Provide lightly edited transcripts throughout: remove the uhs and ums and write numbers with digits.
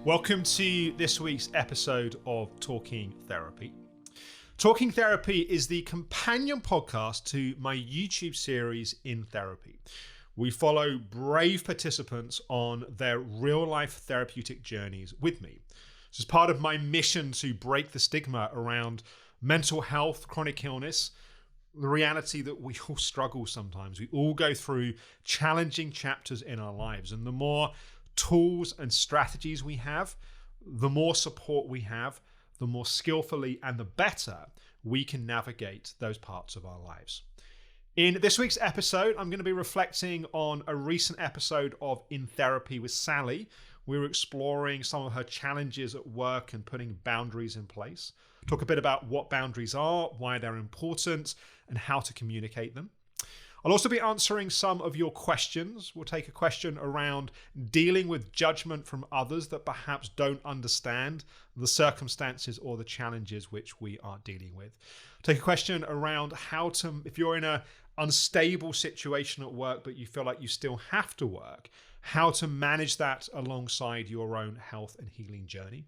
Welcome to this week's episode of Talking Therapy. Talking Therapy is the companion podcast to my YouTube series In Therapy. We follow brave participants on their real-life therapeutic journeys with me. This is part of my mission to break the stigma around mental health, chronic illness, the reality that we all struggle sometimes. We all go through challenging chapters in our lives, and the more tools and strategies we have, the more support we have, the more skillfully and the better we can navigate those parts of our lives. In this week's episode, I'm going to be reflecting on a recent episode of In Therapy with Sally. We were exploring some of her challenges at work and putting boundaries in place. Talk a bit about what boundaries are, why they're important, and how to communicate them. I'll also be answering some of your questions. We'll take a question around dealing with judgment from others that perhaps don't understand the circumstances or the challenges which we are dealing with. Take a question around how to, if you're in an unstable situation at work, but you feel like you still have to work, how to manage that alongside your own health and healing journey.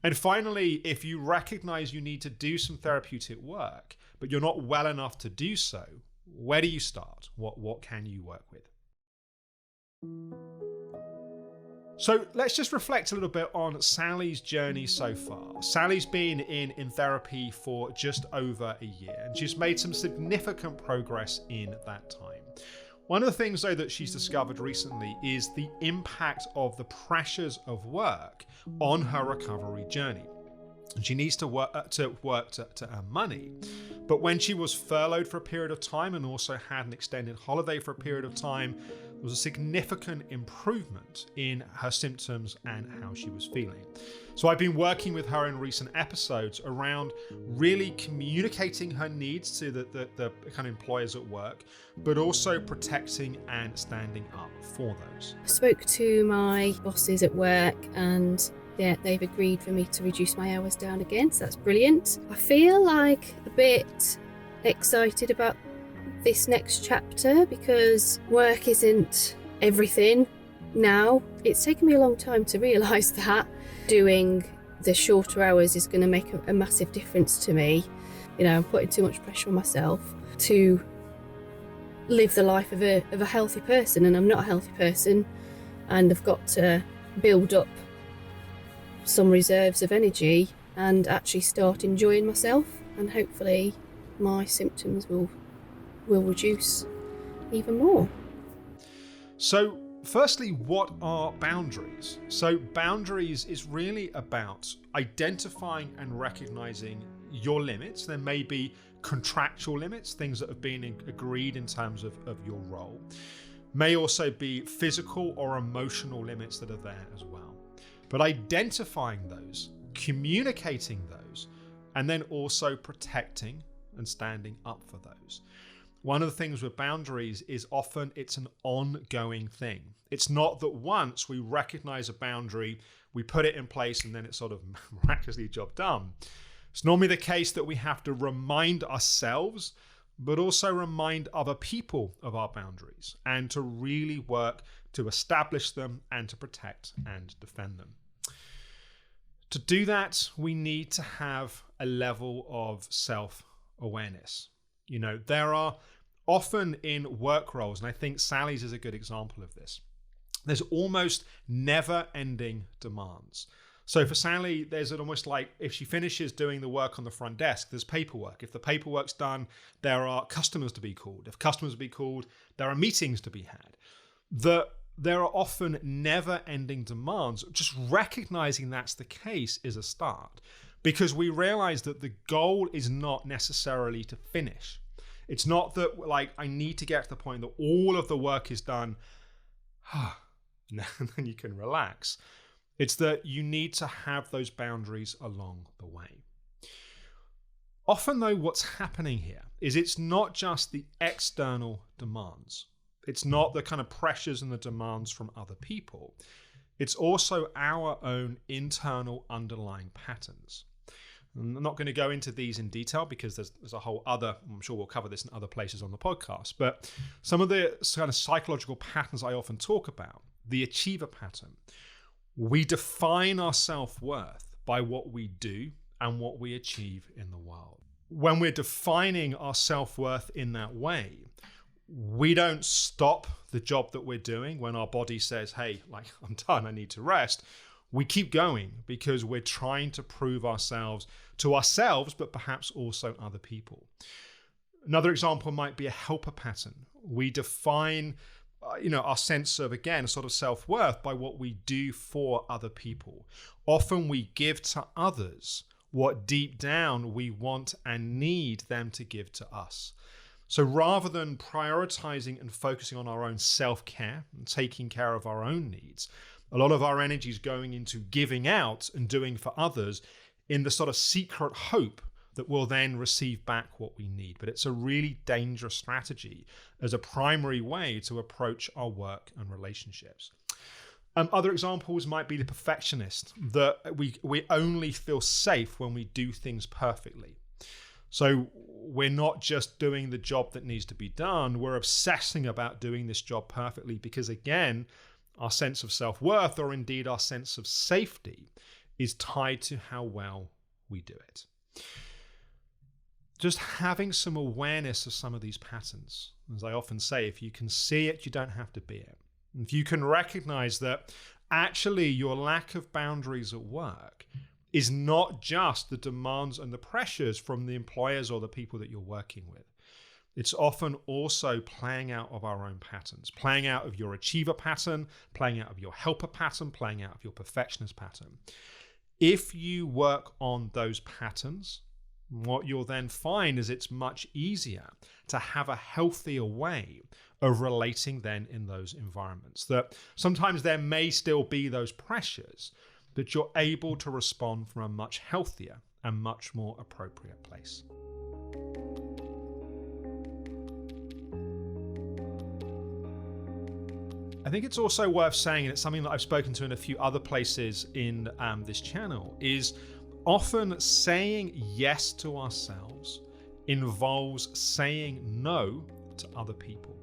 And finally, if you recognize you need to do some therapeutic work, but you're not well enough to do so, where do you start? What can you work with? So let's just reflect a little bit on Sally's journey so far. Sally's been in therapy for just over a year, and she's made some significant progress in that time. One of the things, though, that she's discovered recently is the impact of the pressures of work on her recovery journey. She needs to work to earn money. But when she was furloughed for a period of time and also had an extended holiday for a period of time, there was a significant improvement in her symptoms and how she was feeling. So I've been working with her in recent episodes around really communicating her needs to the kind of employers at work, but also protecting and standing up for those. I spoke to my bosses at work and they've agreed for me to reduce my hours down again, so that's brilliant. I feel like a bit excited about this next chapter because work isn't everything now. It's taken me a long time to realise that doing the shorter hours is going to make a massive difference to me. You know, I'm putting too much pressure on myself to live the life of a healthy person, and I'm not a healthy person, and I've got to build up some reserves of energy and actually start enjoying myself, and hopefully my symptoms will reduce even more. So firstly, what are boundaries? So boundaries is really about identifying and recognizing your limits. There may be contractual limits, things that have been agreed in terms of your role. May also be physical or emotional limits that are there as well. But identifying those, communicating those, and then also protecting and standing up for those. One of the things with boundaries is often it's an ongoing thing. It's not that once we recognize a boundary, we put it in place and then it's sort of miraculously job done. It's normally the case that we have to remind ourselves, but also remind other people of our boundaries and to really work to establish them and to protect and defend them. To do that, we need to have a level of self-awareness. You know, there are often in work roles, and I think Sally's is a good example of this, there's almost never-ending demands. So for Sally, there's almost like if she finishes doing the work on the front desk, there's paperwork. If the paperwork's done, there are customers to be called. If customers to be called, there are meetings to be had. There are often never-ending demands. Just recognizing that's the case is a start, because we realize that the goal is not necessarily to finish. It's not that like I need to get to the point that all of the work is done, and then you can relax. It's that you need to have those boundaries along the way. Often though, what's happening here is it's not just the external demands. It's not the kind of pressures and the demands from other people. It's also our own internal underlying patterns. I'm not going to go into these in detail because there's a whole other, I'm sure we'll cover this in other places on the podcast, but some of the kind of psychological patterns I often talk about, the achiever pattern, We define our self-worth by what we do and what we achieve in the world. When we're defining our self-worth in that way, we don't stop the job that we're doing when our body says, hey, like, I'm done, I need to rest. We keep going because we're trying to prove ourselves to ourselves, but perhaps also other people. Another example might be a helper pattern. We define our sense of, again, sort of self-worth by what we do for other people. Often we give to others what deep down we want and need them to give to us. So rather than prioritizing and focusing on our own self-care and taking care of our own needs, a lot of our energy is going into giving out and doing for others in the sort of secret hope that we'll then receive back what we need. But it's a really dangerous strategy as a primary way to approach our work and relationships. Other examples might be the perfectionist, that we only feel safe when we do things perfectly. So we're not just doing the job that needs to be done, we're obsessing about doing this job perfectly because, again, our sense of self-worth, or indeed our sense of safety, is tied to how well we do it. Just having some awareness of some of these patterns. As I often say, if you can see it, you don't have to be it. If you can recognize that actually your lack of boundaries at work is not just the demands and the pressures from the employers or the people that you're working with. It's often also playing out of our own patterns, playing out of your achiever pattern, playing out of your helper pattern, playing out of your perfectionist pattern. If you work on those patterns, what you'll then find is it's much easier to have a healthier way of relating then in those environments. That sometimes there may still be those pressures, but you're able to respond from a much healthier and much more appropriate place. I think it's also worth saying, and it's something that I've spoken to in a few other places in this channel, is often saying yes to ourselves involves saying no to other people.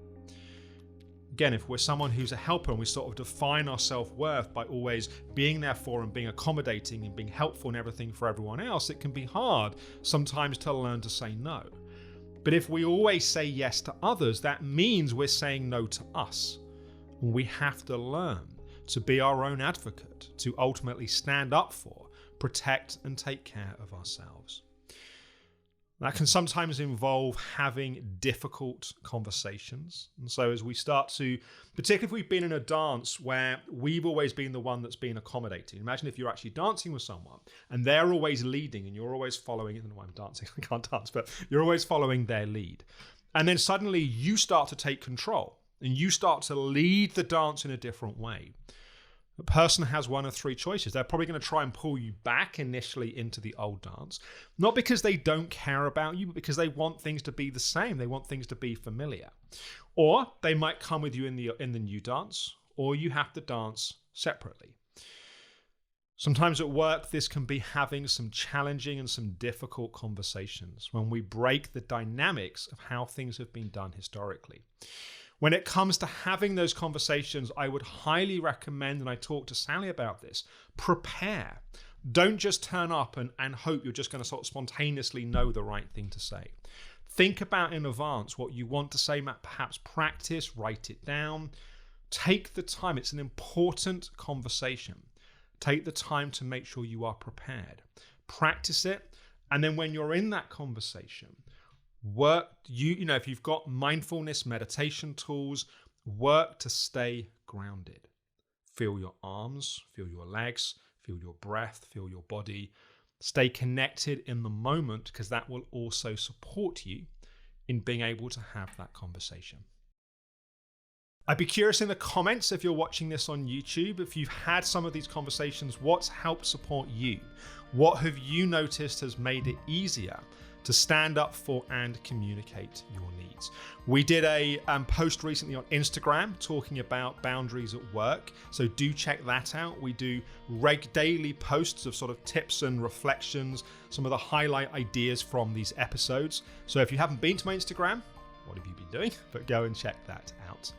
Again, if we're someone who's a helper and we sort of define our self-worth by always being there for and being accommodating and being helpful and everything for everyone else, it can be hard sometimes to learn to say no. But if we always say yes to others, that means we're saying no to us. We have to learn to be our own advocate, to ultimately stand up for, protect, and take care of ourselves. That can sometimes involve having difficult conversations. And so as we start to, particularly if we've been in a dance where we've always been the one that's been accommodating. Imagine if you're actually dancing with someone and they're always leading and you're always following, I don't know why I'm dancing, I can't dance, but you're always following their lead. And then suddenly you start to take control and you start to lead the dance in a different way. The person has one of three choices. They're probably going to try and pull you back initially into the old dance, not because they don't care about you, but because they want things to be the same. They want things to be familiar. Or they might come with you in the new dance, or you have to dance separately. Sometimes at work, this can be having some challenging and some difficult conversations when we break the dynamics of how things have been done historically. When it comes to having those conversations, I would highly recommend, and I talked to Sally about this, prepare. Don't just turn up and hope you're just going to sort of spontaneously know the right thing to say. Think about in advance what you want to say, perhaps practice, write it down. Take the time. It's an important conversation. Take the time to make sure you are prepared. Practice it. And then when you're in that conversation, work, if you've got mindfulness meditation tools, work to stay grounded. Feel your arms, feel your legs, feel your breath, feel your body. Stay connected in the moment, because that will also support you in being able to have that conversation. I'd be curious in the comments, if you're watching this on YouTube, if you've had some of these conversations, what's helped support you? What have you noticed has made it easier to stand up for and communicate your needs? We did a post recently on Instagram talking about boundaries at work, so do check that out. We do daily posts of sort of tips and reflections, some of the highlight ideas from these episodes. So if you haven't been to my Instagram, what have you been doing? But go and check that out.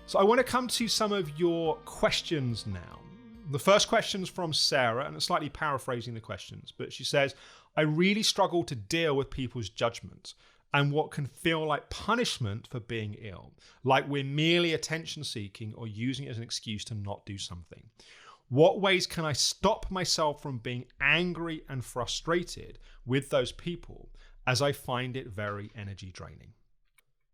So I want to come to some of your questions now. The first question's from Sarah, and I'm slightly paraphrasing the questions, but she says, I really struggle to deal with people's judgment and what can feel like punishment for being ill, like we're merely attention seeking or using it as an excuse to not do something. What ways can I stop myself from being angry and frustrated with those people, as I find it very energy draining?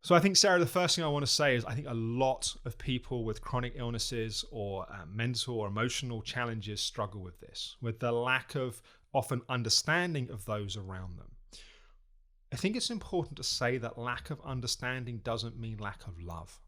So I think, Sarah, the first thing I want to say is I think a lot of people with chronic illnesses or mental or emotional challenges struggle with this, with the lack of often understanding of those around them. I think it's important to say that lack of understanding doesn't mean lack of love.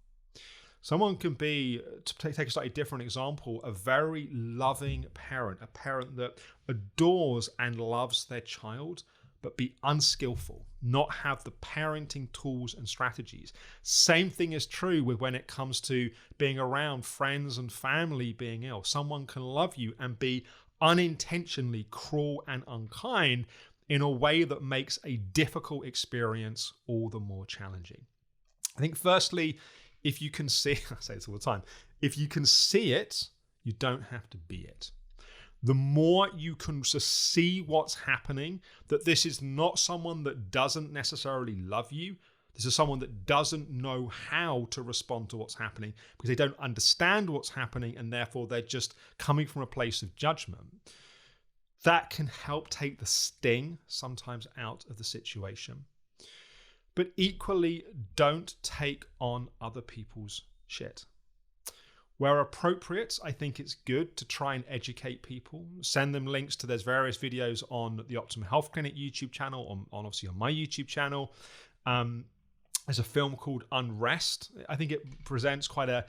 Someone can be, to take a slightly different example, a very loving parent, a parent that adores and loves their child, but be unskillful, not have the parenting tools and strategies. Same thing is true with when it comes to being around friends and family being ill. Someone can love you and be unintentionally cruel and unkind in a way that makes a difficult experience all the more challenging. I think firstly, if you can see, I say this all the time, if you can see it, you don't have to be it. The more you can see what's happening, that this is not someone that doesn't necessarily love you. This is someone that doesn't know how to respond to what's happening because they don't understand what's happening and therefore they're just coming from a place of judgment. That can help take the sting sometimes out of the situation. But equally, don't take on other people's shit. Where appropriate, I think it's good to try and educate people. Send them links to there's various videos on the Optimum Health Clinic YouTube channel, obviously on my YouTube channel. There's a film called Unrest. I think it presents quite a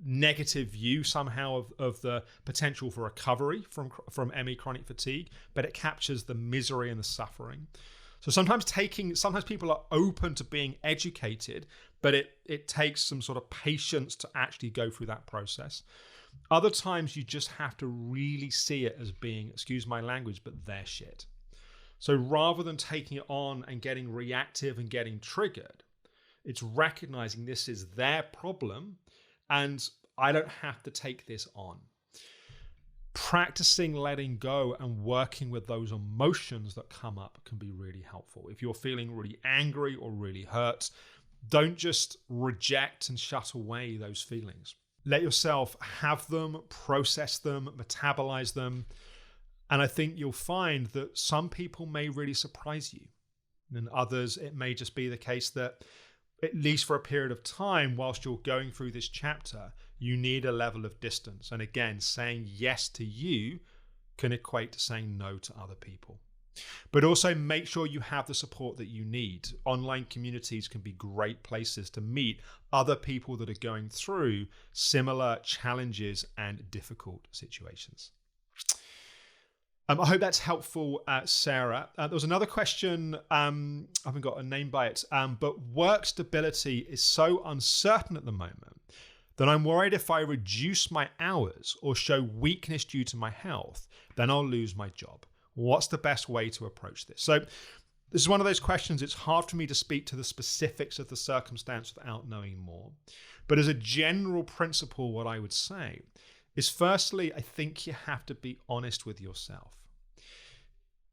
negative view somehow of the potential for recovery from ME chronic fatigue, but it captures the misery and the suffering. So sometimes people are open to being educated, but it takes some sort of patience to actually go through that process. Other times you just have to really see it as being, excuse my language, but their shit. So rather than taking it on and getting reactive and getting triggered, it's recognizing this is their problem and I don't have to take this on. Practicing letting go and working with those emotions that come up can be really helpful. If you're feeling really angry or really hurt, don't just reject and shut away those feelings. Let yourself have them, process them, metabolize them. And I think you'll find that some people may really surprise you. And others, it may just be the case that, at least for a period of time, whilst you're going through this chapter, you need a level of distance. And again, saying yes to you can equate to saying no to other people. But also make sure you have the support that you need. Online communities can be great places to meet other people that are going through similar challenges and difficult situations. I hope that's helpful, Sarah. There was another question, I haven't got a name by it, but work stability is so uncertain at the moment that I'm worried if I reduce my hours or show weakness due to my health, then I'll lose my job. What's the best way to approach this? So this is one of those questions, it's hard for me to speak to the specifics of the circumstance without knowing more. But as a general principle, what I would say is firstly, I think you have to be honest with yourself.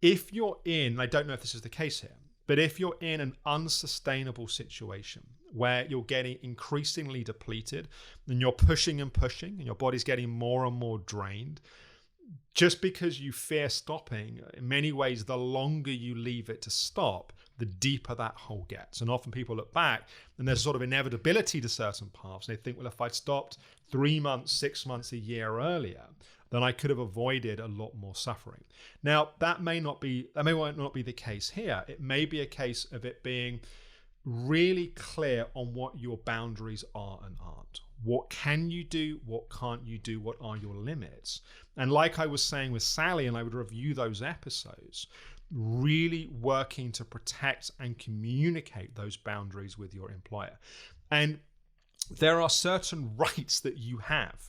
If you're in, I don't know if this is the case here, but if you're in an unsustainable situation where you're getting increasingly depleted and you're pushing and your body's getting more and more drained, just because you fear stopping, in many ways, the longer you leave it to stop, the deeper that hole gets. And often people look back and there's sort of inevitability to certain paths. And they think, well, if I'd stopped 3 months, 6 months, a year earlier, then I could have avoided a lot more suffering. Now, that may not be the case here. It may be a case of it being really clear on what your boundaries are and aren't. What can you do? What can't you do? What are your limits? And like I was saying with Sally, and I would review those episodes, really working to protect and communicate those boundaries with your employer. And there are certain rights that you have.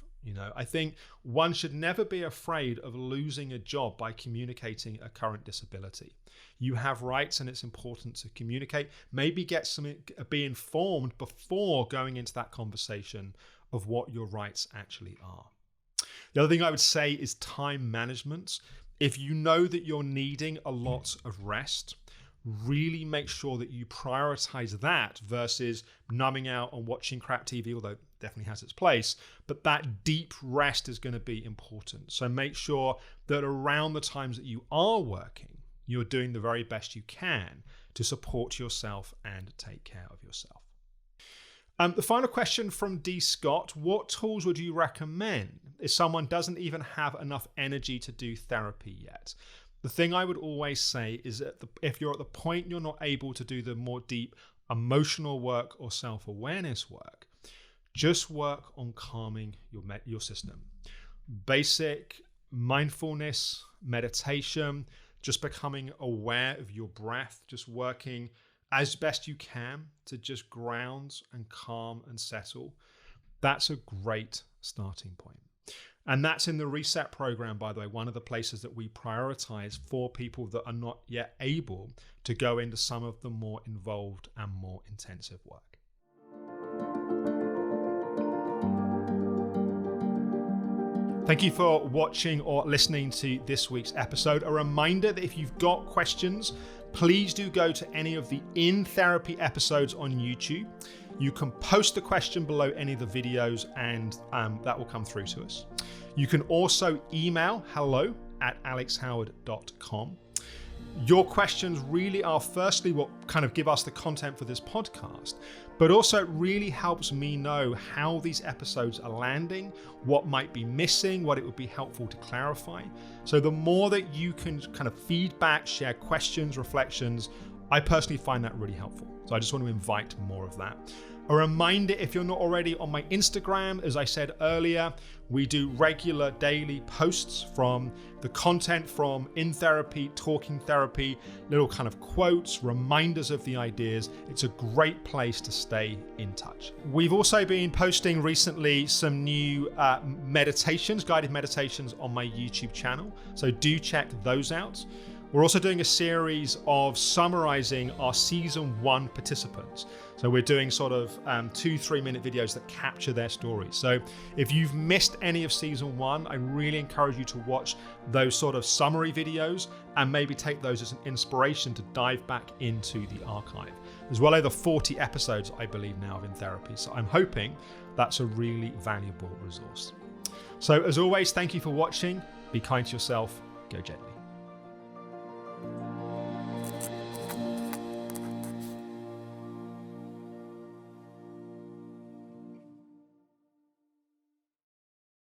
I think one should never be afraid of losing a job by communicating a current disability. You have rights and it's important to communicate. Maybe be informed before going into that conversation of what your rights actually are. The other thing I would say is time management. If you know that you're needing a lot of rest, really make sure that you prioritize that versus numbing out and watching crap TV, although it definitely has its place. But that deep rest is going to be important. So make sure that around the times that you are working, you're doing the very best you can to support yourself and take care of yourself. The final question from D. Scott: what tools would you recommend if someone doesn't even have enough energy to do therapy yet? The thing I would always say is that if you're at the point you're not able to do the more deep emotional work or self-awareness work, just work on calming your system. Basic mindfulness, meditation, just becoming aware of your breath, just working as best you can to just ground and calm and settle. That's a great starting point. And that's in the Reset program, by the way, one of the places that we prioritize for people that are not yet able to go into some of the more involved and more intensive work. Thank you for watching or listening to this week's episode. A reminder that if you've got questions, please do go to any of the In Therapy episodes on YouTube. You can post a question below any of the videos and that will come through to us. You can also email hello@alexhoward.com. Your questions really are firstly what kind of give us the content for this podcast, but also it really helps me know how these episodes are landing, what might be missing, what it would be helpful to clarify. So the more that you can kind of feedback, share questions, reflections, I personally find that really helpful. So I just want to invite more of that. A reminder, if you're not already on my Instagram, as I said earlier, we do regular daily posts from the content from In Therapy, Talking Therapy, little kind of quotes, reminders of the ideas. It's a great place to stay in touch. We've also been posting recently some new meditations, guided meditations on my YouTube channel. So do check those out. We're also doing a series of summarizing our season 1 participants. So we're doing sort of 2-3 minute videos that capture their stories. So if you've missed any of season 1, I really encourage you to watch those sort of summary videos and maybe take those as an inspiration to dive back into the archive. There's well over 40 episodes, I believe, now of In Therapy. So I'm hoping that's a really valuable resource. So as always, thank you for watching. Be kind to yourself. Go gently.